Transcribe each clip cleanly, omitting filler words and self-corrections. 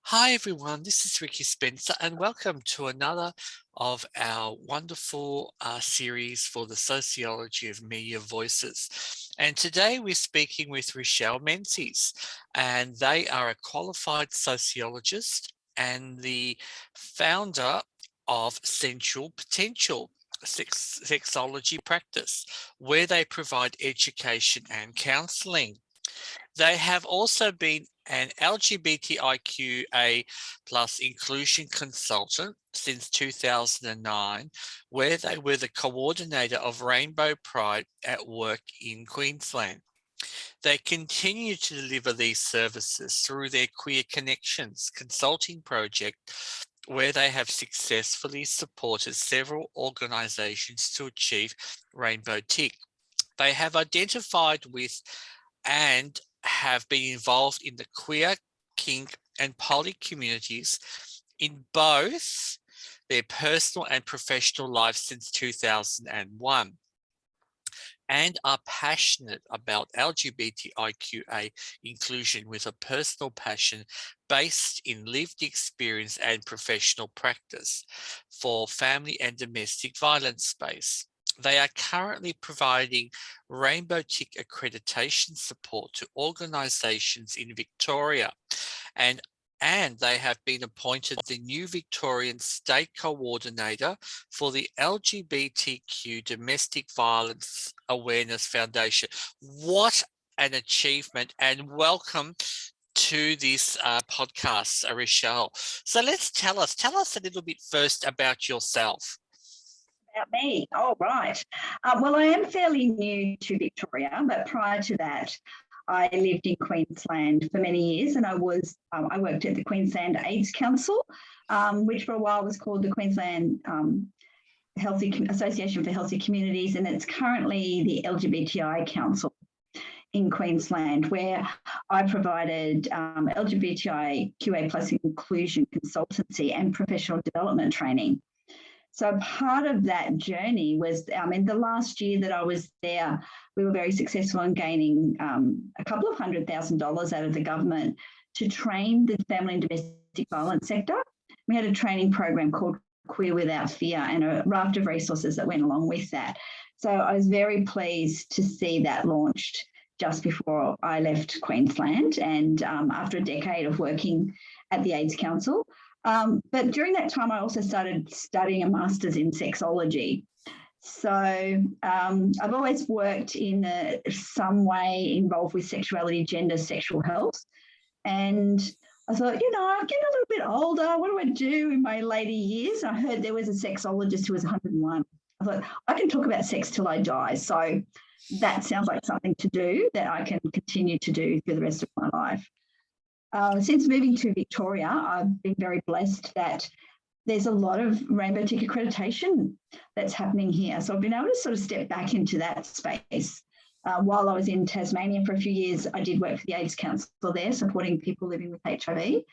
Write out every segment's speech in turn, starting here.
Hi everyone, this is Ricky Spencer and welcome to another of our wonderful series for the Sociology of Media Voices. And today we're speaking with Richelle Menzies, and they are a qualified sociologist and the founder of Central Potential Sexology practice, where they provide education and counselling. They have also been an LGBTIQA plus inclusion consultant since 2009, where they were the coordinator of Rainbow Pride at work in Queensland. They continue to deliver these services through their Queer Connections consulting project, where they have successfully supported several organisations to achieve Rainbow Tick. They have identified with and have been involved in the queer, kink, and poly communities in both their personal and professional lives since 2001, and are passionate about LGBTIQA inclusion with a personal passion based in lived experience and professional practice for family and domestic violence space. They are currently providing Rainbow Tick accreditation support to organisations in Victoria, and they have been appointed the new Victorian State Coordinator for the LGBTQ Domestic Violence Awareness Foundation. What an achievement, and welcome to this podcast, Richelle. So tell us a little bit first about yourself. About me. Oh, right. Well, I am fairly new to Victoria, but prior to that, I lived in Queensland for many years, and I worked at the Queensland AIDS Council, which for a while was called the Queensland Association for Healthy Communities, and it's currently the LGBTI Council in Queensland, where I provided LGBTIQA plus inclusion consultancy and professional development training. So part of that journey was, in the last year that I was there, we were very successful in gaining a couple of $100,000 out of the government to train the family and domestic violence sector. We had a training program called Queer Without Fear and a raft of resources that went along with that. So I was very pleased to see that launched just before I left Queensland, and after a decade of working at the AIDS Council. But during that time, I also started studying a master's in sexology. So I've always worked in some way involved with sexuality, gender, sexual health. And I thought, I'm getting a little bit older. What do I do in my later years? I heard there was a sexologist who was 101. I thought, I can talk about sex till I die. So that sounds like something to do that I can continue to do for the rest of my life. Since moving to Victoria, I've been very blessed that there's a lot of Rainbow Tick accreditation that's happening here. So I've been able to sort of step back into that space. While I was in Tasmania for a few years, I did work for the AIDS Council there, supporting people living with HIV,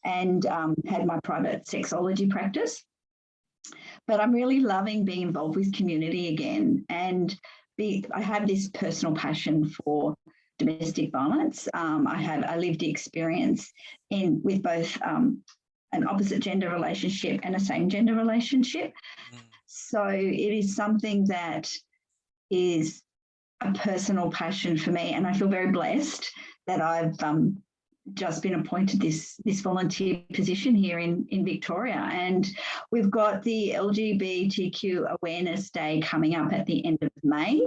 and had my private sexology practice. But I'm really loving being involved with community again. And I have this personal passion for domestic violence. I have a lived experience with both an opposite gender relationship and a same gender relationship. So it is something that is a personal passion for me, and I feel very blessed that I've just been appointed this volunteer position here in Victoria. And we've got the LGBTQ Awareness Day coming up at the end of May.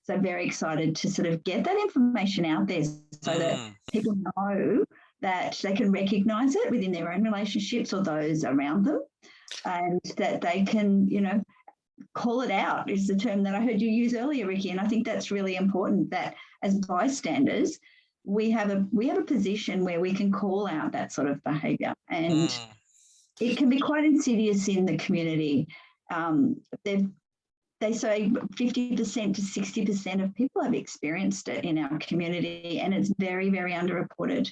So very excited to sort of get that information out there so that people know that they can recognise it within their own relationships or those around them, and that they can, call it out is the term that I heard you use earlier, Ricky. And I think that's really important, that as bystanders, we have a position where we can call out that sort of behaviour, and it can be quite insidious in the community. They say 50% to 60% of people have experienced it in our community, and it's very, very underreported.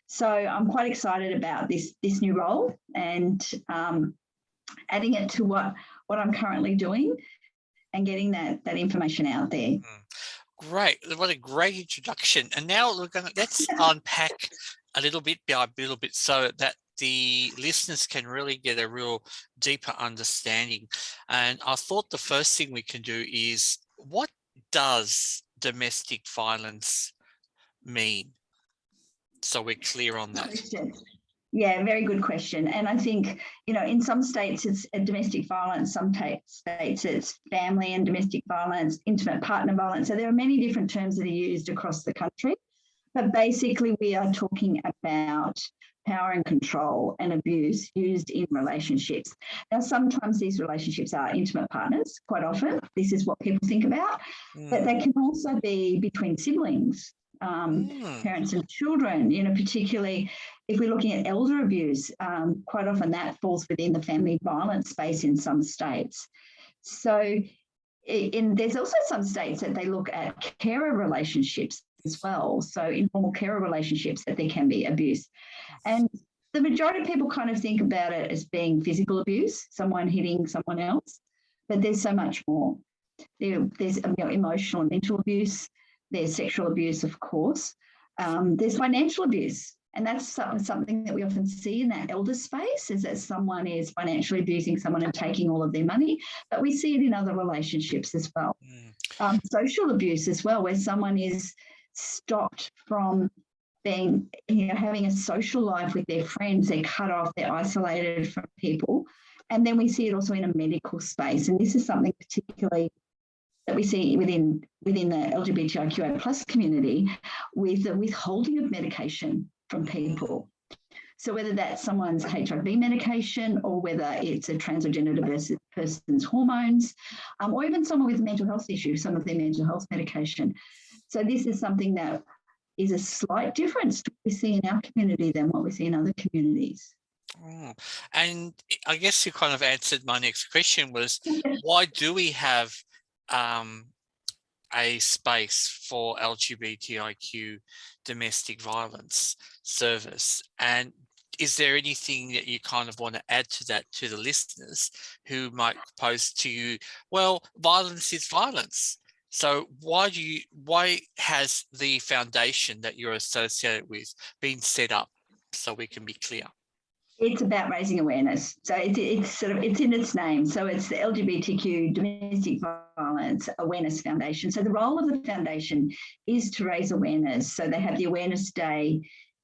So I'm quite excited about this new role, and adding it to what I'm currently doing and getting that information out there. Great. What a great introduction. And now let's unpack a little bit by a little bit so that the listeners can really get a real deeper understanding. And I thought the first thing we can do is, what does domestic violence mean? So we're clear on that. Question. Yeah, very good question. And I think, in some states it's domestic violence, some states it's family and domestic violence, intimate partner violence. So there are many different terms that are used across the country. But basically, we are talking about power and control and abuse used in relationships. Now, sometimes these relationships are intimate partners, quite often. This is what people think about. But they can also be between siblings, parents and children, particularly if we're looking at elder abuse, quite often that falls within the family violence space in some states. So there's also some states that they look at carer relationships as well. So informal carer relationships, that there can be abuse. And the majority of people kind of think about it as being physical abuse, someone hitting someone else, but there's so much more. There's emotional and mental abuse. There's sexual abuse, of course. There's financial abuse. And that's something that we often see in that elder space, is that someone is financially abusing someone and taking all of their money. But we see it in other relationships as well. Social abuse as well, where someone is stopped from being, having a social life with their friends. They're cut off, they're isolated from people. And then we see it also in a medical space. And this is something particularly that we see within the LGBTIQA plus community, with the withholding of medication from people. So whether that's someone's HIV medication, or whether it's a trans or gender diverse person's hormones, or even someone with a mental health issue, some of their mental health medication. So this is something that is a slight difference to what we see in our community than what we see in other communities. And I guess you kind of answered my next question, was why do we have a space for LGBTIQ domestic violence service? And is there anything that you kind of want to add to that, to the listeners who might pose to you, well, violence is violence. So why has the foundation that you're associated with been set up, so we can be clear? It's about raising awareness. So it's in its name. So it's the LGBTQ Domestic Violence Awareness Foundation. So the role of the foundation is to raise awareness. So they have the awareness day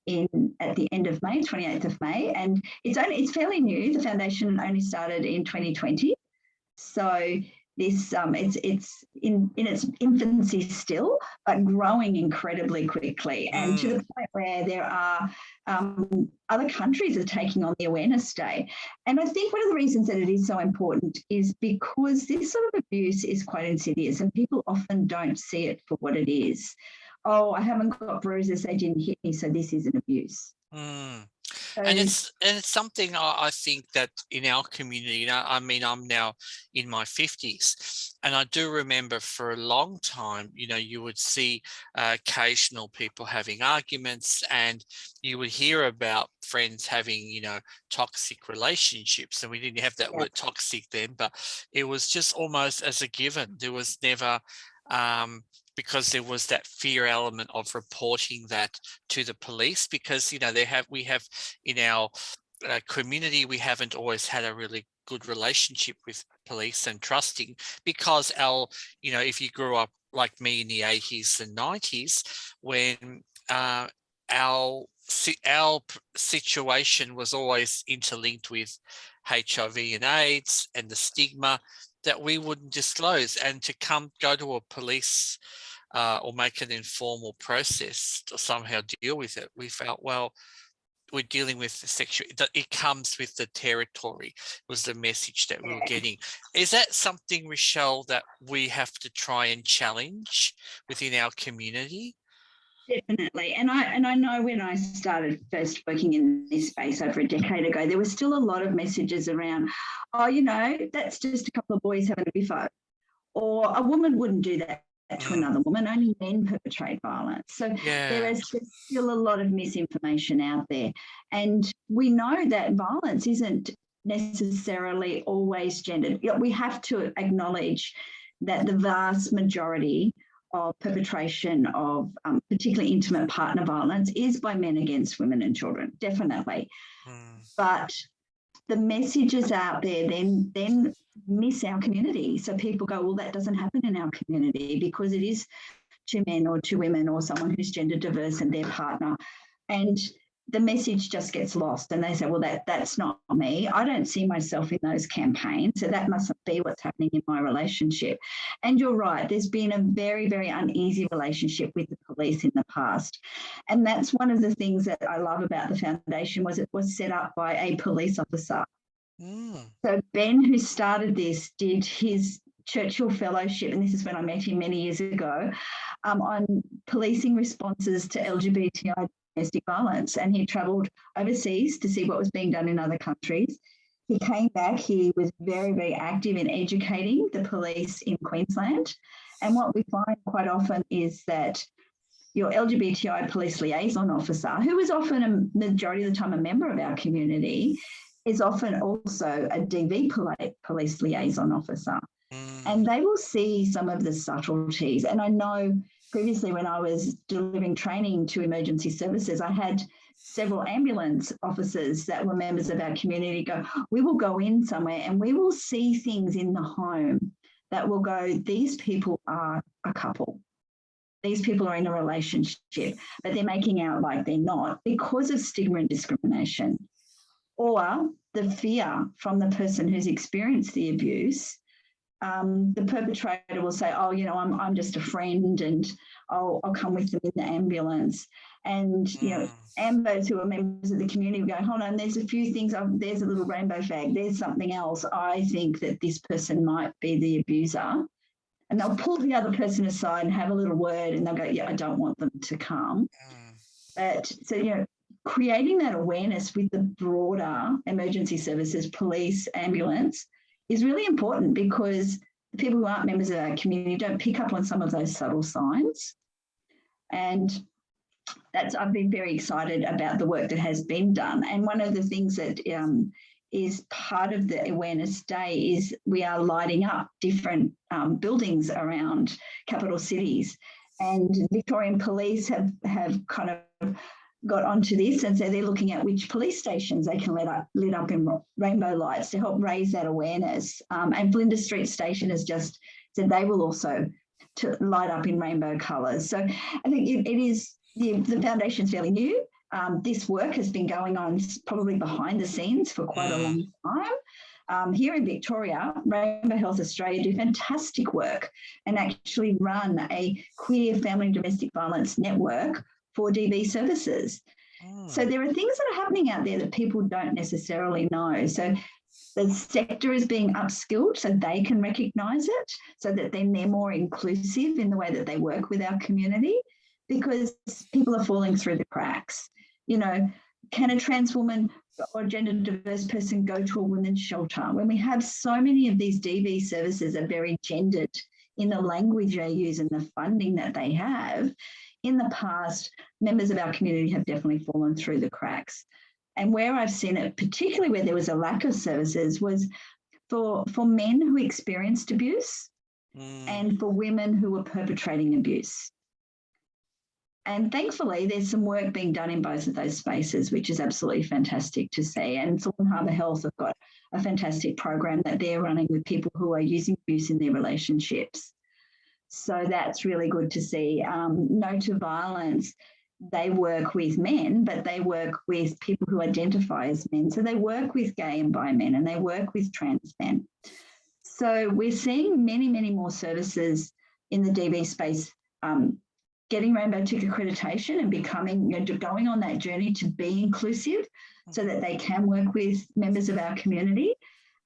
at the end of May, 28th of May, and it's fairly new. The foundation only started in 2020. So this it's in its infancy still, but growing incredibly quickly, and to the point where there are other countries are taking on the awareness day. And I think one of the reasons that it is so important is because this sort of abuse is quite insidious, and people often don't see it for what it is. Oh, I haven't got bruises, they didn't hit me, so this isn't abuse. So, and it's something I think that in our community, I mean, I'm now in my 50s, and I do remember for a long time, you would see occasional people having arguments, and you would hear about friends having, toxic relationships. And we didn't have that word toxic then, but it was just almost as a given. There was never because there was that fear element of reporting that to the police, because we have in our community, we haven't always had a really good relationship with police and trusting, because if you grew up like me in the 80s and 90s, when our situation was always interlinked with HIV and AIDS and the stigma that we wouldn't disclose, and to go to a police or make an informal process to somehow deal with it, we felt, well, we're dealing with the sexual, it comes with the territory, was the message that we were getting. Is that something, Richelle, that we have to try and challenge within our community? Definitely. And I know when I started first working in this space over a decade ago, there was still a lot of messages around, that's just a couple of boys having a biffo, or a woman wouldn't do that to another woman, only men perpetrate violence. So there is still a lot of misinformation out there. And we know that violence isn't necessarily always gendered. We have to acknowledge that the vast majority of perpetration of particularly intimate partner violence is by men against women and children, definitely. But the messages out there then miss our community. So people go, well, that doesn't happen in our community because it is to men or to women or someone who's gender diverse and their partner. And the message just gets lost and they say, well, that's not me. I don't see myself in those campaigns. So that mustn't be what's happening in my relationship. And you're right, there's been a very, very uneasy relationship with the police in the past. And that's one of the things that I love about the foundation was it was set up by a police officer. So Ben, who started this, did his Churchill Fellowship, and this is when I met him many years ago, on policing responses to LGBTI domestic violence. And he travelled overseas to see what was being done in other countries. He came back, he was very, very active in educating the police in Queensland. And what we find quite often is that your LGBTI police liaison officer, who is often a majority of the time a member of our community, is often also a DV police liaison officer. And they will see some of the subtleties. And I know previously when I was delivering training to emergency services, I had several ambulance officers that were members of our community go, we will go in somewhere and we will see things in the home that will go, these people are a couple. These people are in a relationship, but they're making out like they're not because of stigma and discrimination. Or the fear from the person who's experienced the abuse. The perpetrator will say, oh, you know, I'm just a friend and I'll come with them in the ambulance. And, you know, ambos who are members of the community go, hold on, there's a few things, there's a little rainbow flag, there's something else. I think that this person might be the abuser. And they'll pull the other person aside and have a little word and they'll go, yeah, I don't want them to come. But so, you know, creating that awareness with the broader emergency services, police, ambulance, is really important because the people who aren't members of our community don't pick up on some of those subtle signs. And I've been very excited about the work that has been done. And one of the things that is part of the awareness day is we are lighting up different buildings around capital cities. And Victorian Police have kind of got onto this, and so they're looking at which police stations they can lit up in rainbow lights to help raise that awareness. And Flinders Street Station has just said they will also light up in rainbow colours. So I think it is, the foundation's fairly new. This work has been going on probably behind the scenes for quite a long time. Here in Victoria, Rainbow Health Australia do fantastic work and actually run a queer family and domestic violence network for DV services. So there are things that are happening out there that people don't necessarily know. So the sector is being upskilled so they can recognise it, so that then they're more inclusive in the way that they work with our community, because people are falling through the cracks. You know, can a trans woman or gender diverse person go to a women's shelter? When we have so many of these DV services are very gendered in the language they use and the funding that they have, in the past, members of our community have definitely fallen through the cracks. And where I've seen it, particularly where there was a lack of services, was for men who experienced abuse and for women who were perpetrating abuse. And thankfully, there's some work being done in both of those spaces, which is absolutely fantastic to see. And Thornton Harbour Health have got a fantastic program that they're running with people who are using abuse in their relationships. So that's really good to see. No to Violence, they work with men, but they work with people who identify as men. So they work with gay and bi men and they work with trans men. So we're seeing many, many more services in the DV space getting Rainbow Tick accreditation and becoming, you know, going on that journey to be inclusive so that they can work with members of our community.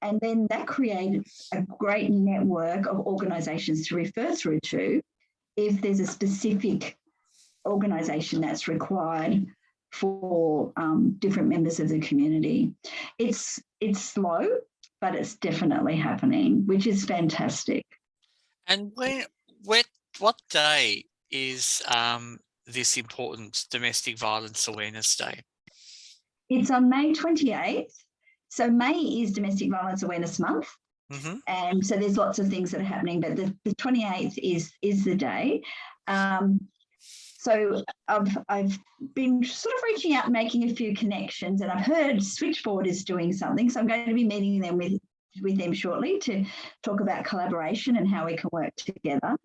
And then that created a great network of organisations to refer through to if there's a specific organisation that's required for different members of the community. It's slow, but it's definitely happening, which is fantastic. And what day is this important Domestic Violence Awareness Day? It's on May 28th. So May is Domestic Violence Awareness Month. Hmm. And so there's lots of things that are happening, but the 28th is the day. So I've been sort of reaching out and making a few connections, and I've heard Switchboard is doing something. So I'm going to be meeting them with them shortly to talk about collaboration and how we can work together.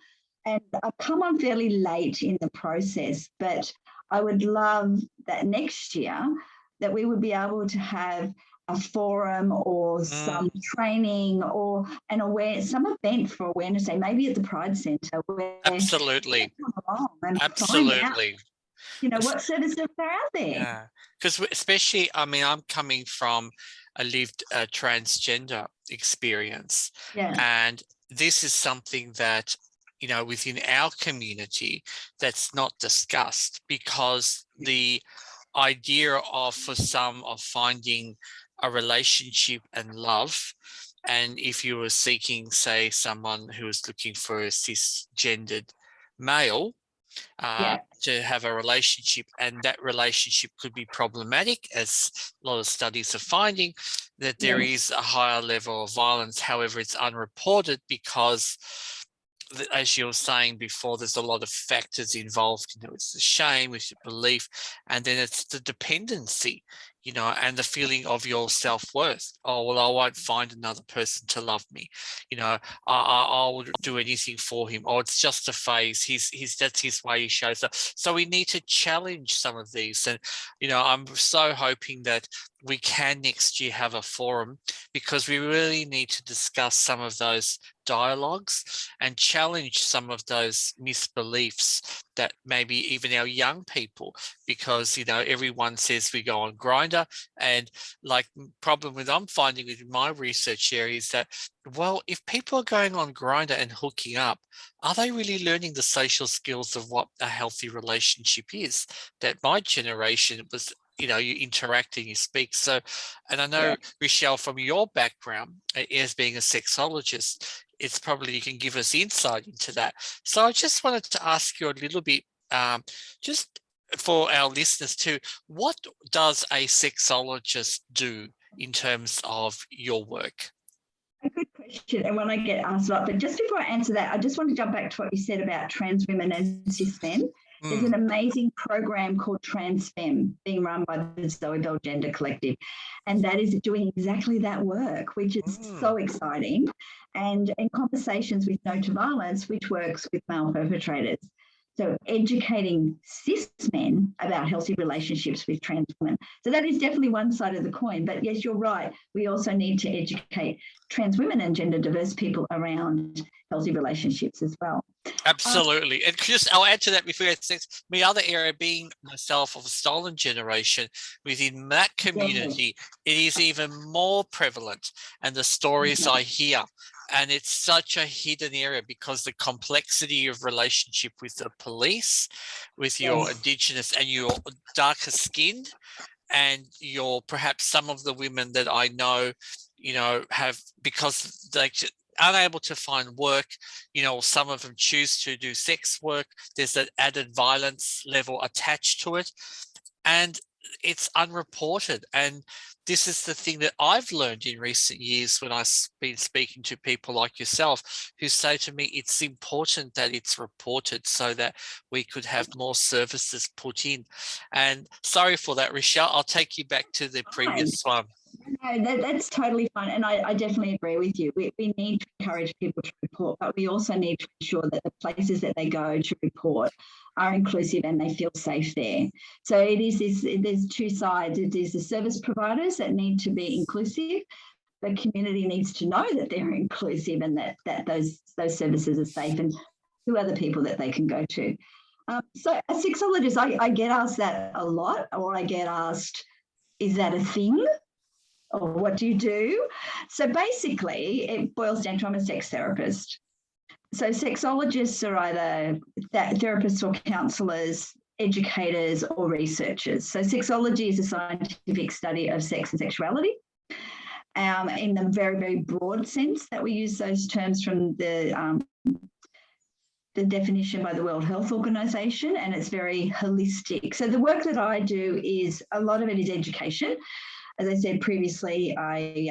And I've come on fairly late in the process, but I would love that next year that we would be able to have a forum or some training or some event for Awareness Day, maybe at the Pride Centre, where Absolutely. come along and find out, Absolutely. what services are out there. Yeah, because especially, I mean, I'm coming from a lived transgender experience, Yeah, and this is something that, within our community that's not discussed, because the idea of, for some, of finding a relationship and love, and if you were seeking, say, someone who was looking for a cisgendered male, yeah, to have a relationship, and that relationship could be problematic, as a lot of studies are finding that there yes, is a higher level of violence. However, it's unreported because, as you were saying before, there's a lot of factors involved. It's the shame, it's your belief, and then it's the dependency, and the feeling of your self-worth. Oh, well, I won't find another person to love me. I'll do anything for him. Oh, it's just a phase. That's his way he shows up. So we need to challenge some of these. And, I'm so hoping that we can next year have a forum, because we really need to discuss some of those dialogues and challenge some of those misbeliefs that maybe even our young people, because everyone says we go on Grindr, and like problem with I'm finding with my research area is that, well, if people are going on Grindr and hooking up, are they really learning the social skills of what a healthy relationship is? That my generation was, you interact and you speak. So, and I know, yeah. Richelle, from your background as being a sexologist, it's probably you can give us insight into that. So I just wanted to ask you a little bit, just for our listeners too, what does a sexologist do in terms of your work? A good question, and when I get asked a lot, but just before I answer that, I just want to jump back to what you said about trans women and cis men. There's an amazing program called TransFem being run by the Zoe Bell Gender Collective, and that is doing exactly that work, which is so exciting. And in conversations with No to Violence, which works with male perpetrators. So educating cis men about healthy relationships with trans women. So that is definitely one side of the coin. But yes, you're right. We also need to educate trans women and gender diverse people around healthy relationships as well. Absolutely. And just I'll add to that before I say my other area, being myself of a stolen generation, within that community, it is even more prevalent. And the stories I hear, and it's such a hidden area, because the complexity of relationship with the police, with your Indigenous and your darker skinned, and your perhaps some of the women that I know, have, because they unable to find work, some of them choose to do sex work. There's that added violence level attached to it, and it's unreported. And this is the thing that I've learned in recent years when I've been speaking to people like yourself, who say to me, it's important that it's reported so that we could have more services put in. And sorry for that, Richelle, I'll take you back to the previous one. No, that's totally fine. And I definitely agree with you. We need to encourage people to report, but we also need to ensure that the places that they go to report are inclusive and they feel safe there. So there's two sides. It is the service providers that need to be inclusive. The community needs to know that they're inclusive and that those services are safe, and who are the people that they can go to. So as sexologists, I get asked that a lot, or I get asked, is that a thing? Or what do you do? So basically, it boils down to I'm a sex therapist. So sexologists are either therapists or counsellors, educators or researchers. So sexology is a scientific study of sex and sexuality. In the very, very broad sense that we use those terms from the definition by the World Health Organization, and it's very holistic. So the work that I do is, a lot of it is education. As I said previously, I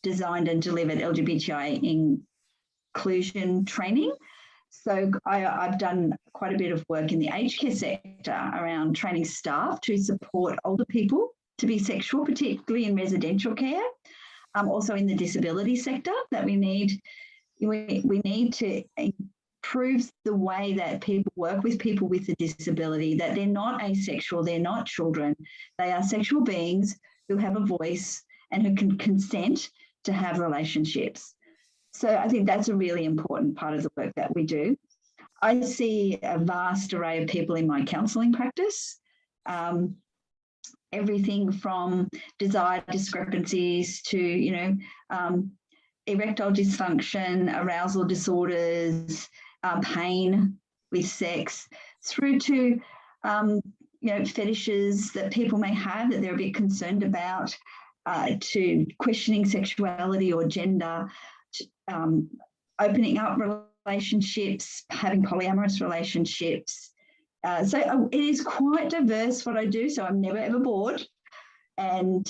designed and delivered LGBTI inclusion training. So I've done quite a bit of work in the aged care sector around training staff to support older people to be sexual, particularly in residential care. Also in the disability sector, that we need to improve the way that people work with people with a disability, that they're not asexual, they're not children, they are sexual beings who have a voice and who can consent to have relationships. So I think that's a really important part of the work that we do. I see a vast array of people in my counselling practice, everything from desire discrepancies to, erectile dysfunction, arousal disorders, pain with sex, through to, fetishes that people may have that they're a bit concerned about, to questioning sexuality or gender, opening up relationships, having polyamorous relationships. So it is quite diverse what I do, so I'm never ever bored. And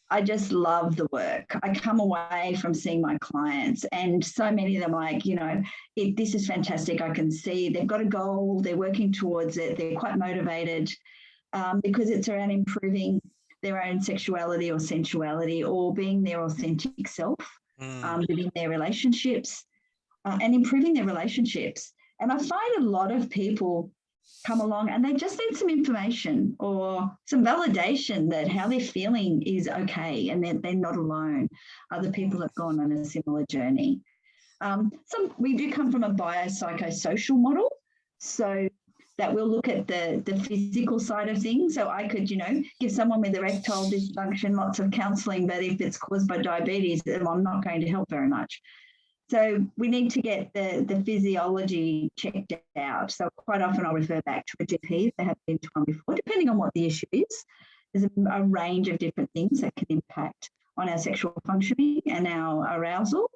I just love the work. I come away from seeing my clients and so many of them are like, this is fantastic. I can see they've got a goal, they're working towards it, they're quite motivated, because it's around improving their own sexuality or sensuality or being their authentic self within their relationships, and improving their relationships. And I find a lot of people come along and they just need some information or some validation that how they're feeling is okay and they're not alone. Other people have gone on a similar journey. We do come from a biopsychosocial model, so that we'll look at the physical side of things. So I could, give someone with erectile dysfunction lots of counselling, but if it's caused by diabetes, then I'm not going to help very much. So we need to get the physiology checked out. So quite often I'll refer back to a GP if they have been to one before, depending on what the issue is. There's a range of different things that can impact on our sexual functioning and our arousal.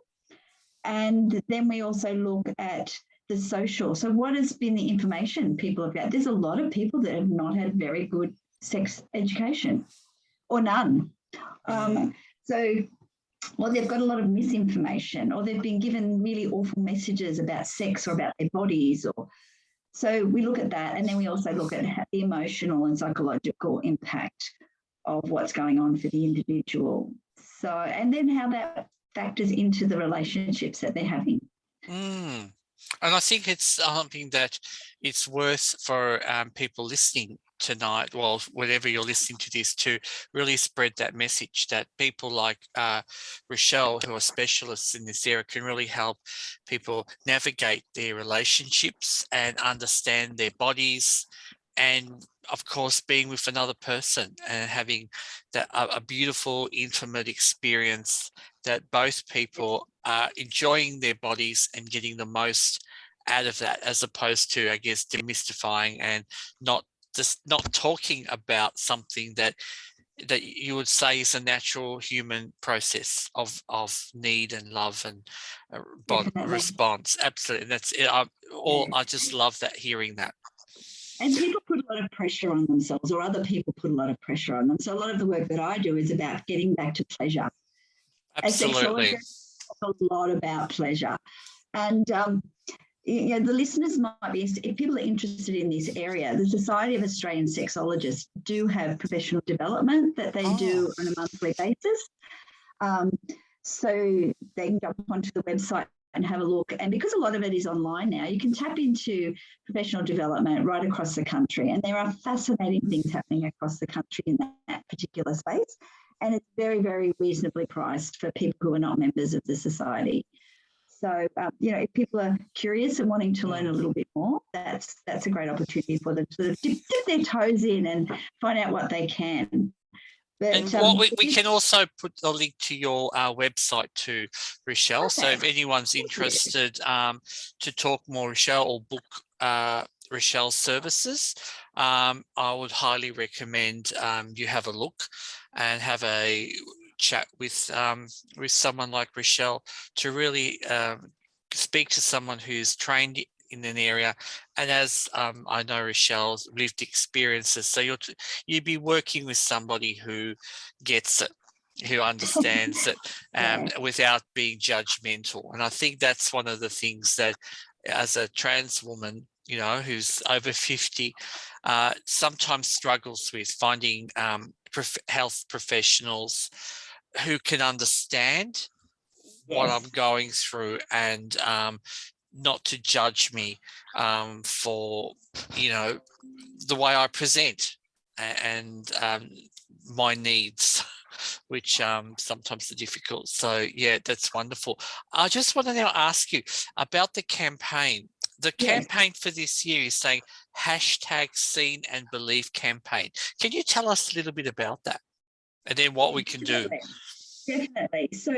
And then we also look at the social. So what has been the information people have got? There's a lot of people that have not had very good sex education or none. Well, they've got a lot of misinformation, or they've been given really awful messages about sex or about their bodies. So we look at that, and then we also look at the emotional and psychological impact of what's going on for the individual. So, and then how that factors into the relationships that they're having. And I think it's something that it's worth for people listening tonight, well, whenever you're listening to this, to really spread that message that people like Richelle, who are specialists in this area, can really help people navigate their relationships and understand their bodies, and of course being with another person and having that a beautiful intimate experience that both people are enjoying their bodies and getting the most out of that, as opposed to, I guess, demystifying and not talking about something that you would say is a natural human process of need and love and response. Absolutely. That's it. I just love that, hearing that. And people put a lot of pressure on themselves, or other people put a lot of pressure on them. So a lot of the work that I do is about getting back to pleasure. Absolutely. A sexologist, a lot about pleasure. And the listeners might be, if people are interested in this area, the Society of Australian Sexologists do have professional development that they do on a monthly basis. So they can jump onto the website and have a look. And because a lot of it is online now, you can tap into professional development right across the country. And there are fascinating things happening across the country in that particular space. And it's very, very reasonably priced for people who are not members of the society. So, if people are curious and wanting to learn a little bit more, that's a great opportunity for them to sort of dip their toes in and find out what they can. But, and what we can also put the link to your website to Richelle. Okay. So if anyone's interested to talk more, Richelle, or book Richelle's services, I would highly recommend you have a look and have a chat with someone like Richelle to really speak to someone who's trained in an area, and as I know Richelle's lived experiences, so you'd be working with somebody who gets it, who understands it Yeah. without being judgmental. And I think that's one of the things that, as a trans woman, you know, who's over 50, sometimes struggles with finding health professionals who can understand what I'm Yes. going through, and not to judge me for, you know, the way I present and my needs, which sometimes are difficult. So yeah, that's wonderful. I just want to now ask you about the campaign. The Yes. campaign for this year is saying #Seen and Believe campaign. Can you tell us a little bit about that, and then what we can do? Definitely. So,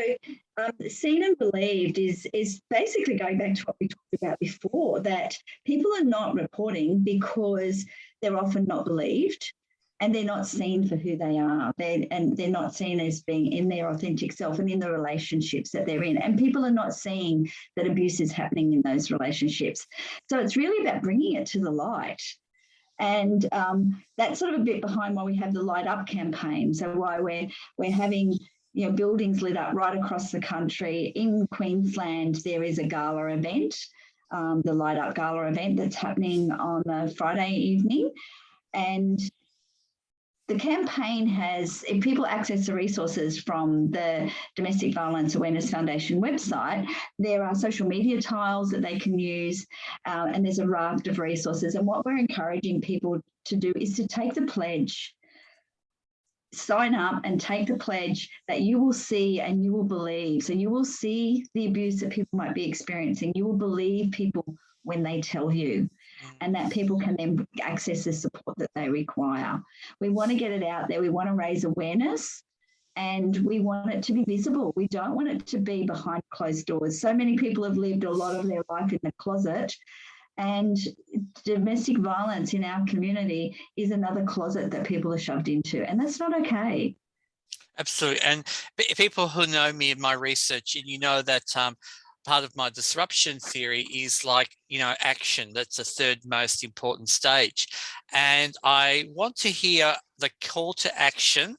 seen and believed is basically going back to what we talked about before, that people are not reporting because they're often not believed, and they're not seen for who they are. They're not seen as being in their authentic self and in the relationships that they're in. And people are not seeing that abuse is happening in those relationships. So it's really about bringing it to the light. And that's sort of a bit behind why we have the Light Up campaign. So why we're having, you know, buildings lit up right across the country. In Queensland, there is a gala event, the Light Up Gala event that's happening on a Friday evening. And the campaign has, if people access the resources from the Domestic Violence Awareness Foundation website, there are social media tiles that they can use, and there's a raft of resources. And what we're encouraging people to do is to take the pledge. Sign up and take the pledge that you will see and you will believe. So you will see the abuse that people might be experiencing. You will believe people when they tell you, and that people can then access the support that they require. We want to get it out there. We want to raise awareness, and we want it to be visible. We don't want it to be behind closed doors. So many people have lived a lot of their life in the closet, and domestic violence in our community is another closet that people are shoved into, and that's not okay. Absolutely. And people who know me in my research, and you know that part of my disruption theory is, like, you know, action. That's the third most important stage. And I want to hear the call to action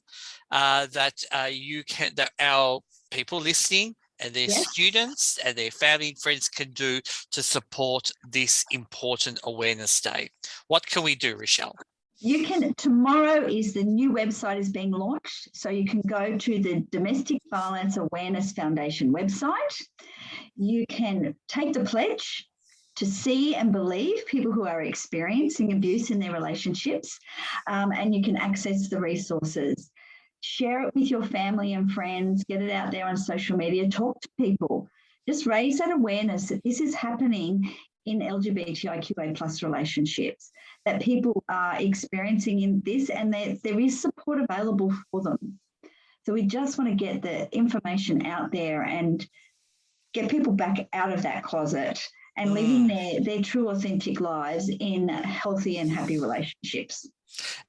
that that our people listening and their Yes. students and their family and friends can do to support this important awareness day. What can we do, Richelle? You can, tomorrow is the new website is being launched. So you can go to the Domestic Violence Awareness Foundation website. You can take the pledge to see and believe people who are experiencing abuse in their relationships, and you can access the resources. Share it with your family and friends, get it out there on social media, talk to people. Just raise that awareness that this is happening in LGBTIQA plus relationships, that people are experiencing in this, and there is support available for them. So we just want to get the information out there and get people back out of that closet and living their true authentic lives in healthy and happy relationships.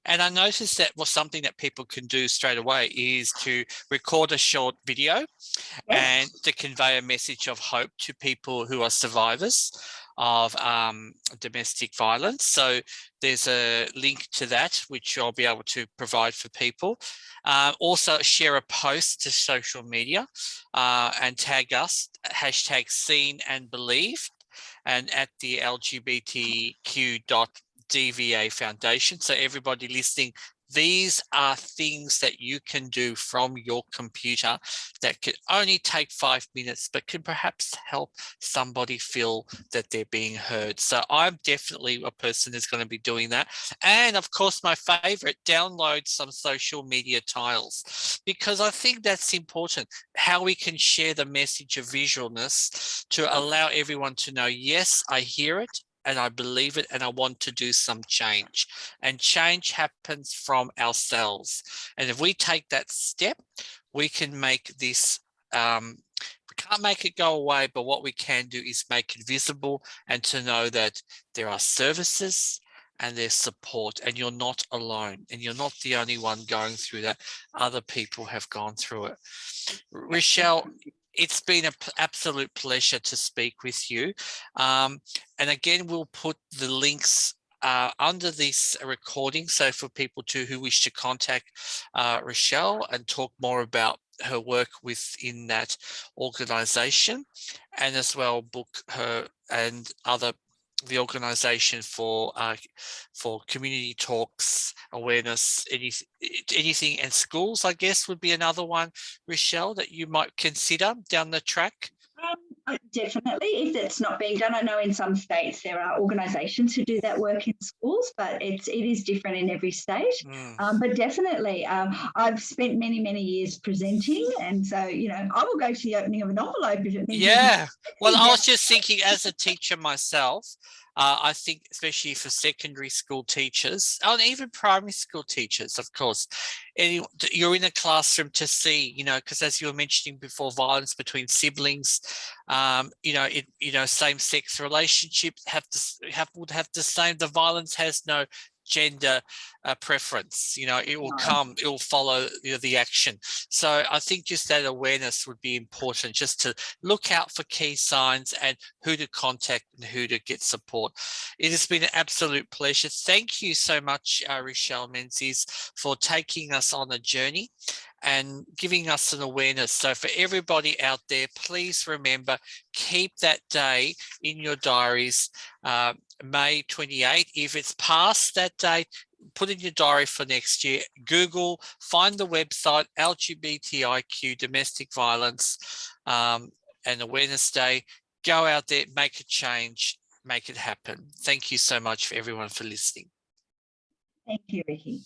And I noticed that something that people can do straight away is to record a short video and to convey a message of hope to people who are survivors of domestic violence. So there's a link to that, which I'll be able to provide for people. Also share a post to social media and tag us, #Seen and Believe, and at the LGBTQ.DVA Foundation. So everybody listening, these are things that you can do from your computer that could only take 5 minutes, but can perhaps help somebody feel that they're being heard. So I'm definitely a person who's going to be doing that. And of course, my favorite, download some social media tiles, because I think that's important, how we can share the message of visualness to allow everyone to know, yes, I hear it, and I believe it, and I want to do some change. And change happens from ourselves. And if we take that step, we can make this, we can't make it go away, but what we can do is make it visible, and to know that there are services and there's support, and you're not alone, and you're not the only one going through that. Other people have gone through it. Richelle, it's been an absolute pleasure to speak with you. And again, we'll put the links under this recording. So for people who wish to contact Richelle and talk more about her work within that organization, and as well book her and the organization for community talks, awareness, anything, and schools, I guess, would be another one, Richelle, that you might consider down the track. Definitely, if it's not being done. I know in some states there are organisations who do that work in schools, but it is different in every state. But definitely, I've spent many years presenting, and so I will go to the opening of an envelope if it means. Yeah, well, I was just thinking, as a teacher myself, I think especially for secondary school teachers, and even primary school teachers, of course, you're in a classroom to see, because as you were mentioning before, violence between siblings, same-sex relationships would have the same. The violence has no gender preference. It will it will follow the action. So I think just that awareness would be important, just to look out for key signs and who to contact and who to get support. It has been an absolute pleasure. Thank you so much, Richelle Menzies, for taking us on a journey and giving us an awareness. So for everybody out there, please remember, keep that day in your diaries, May 28th. If it's past that date, put in your diary for next year. Google, find the website, LGBTIQ Domestic Violence and Awareness Day. Go out there, make a change, make it happen. Thank you so much for everyone for listening. Thank you, Ricky.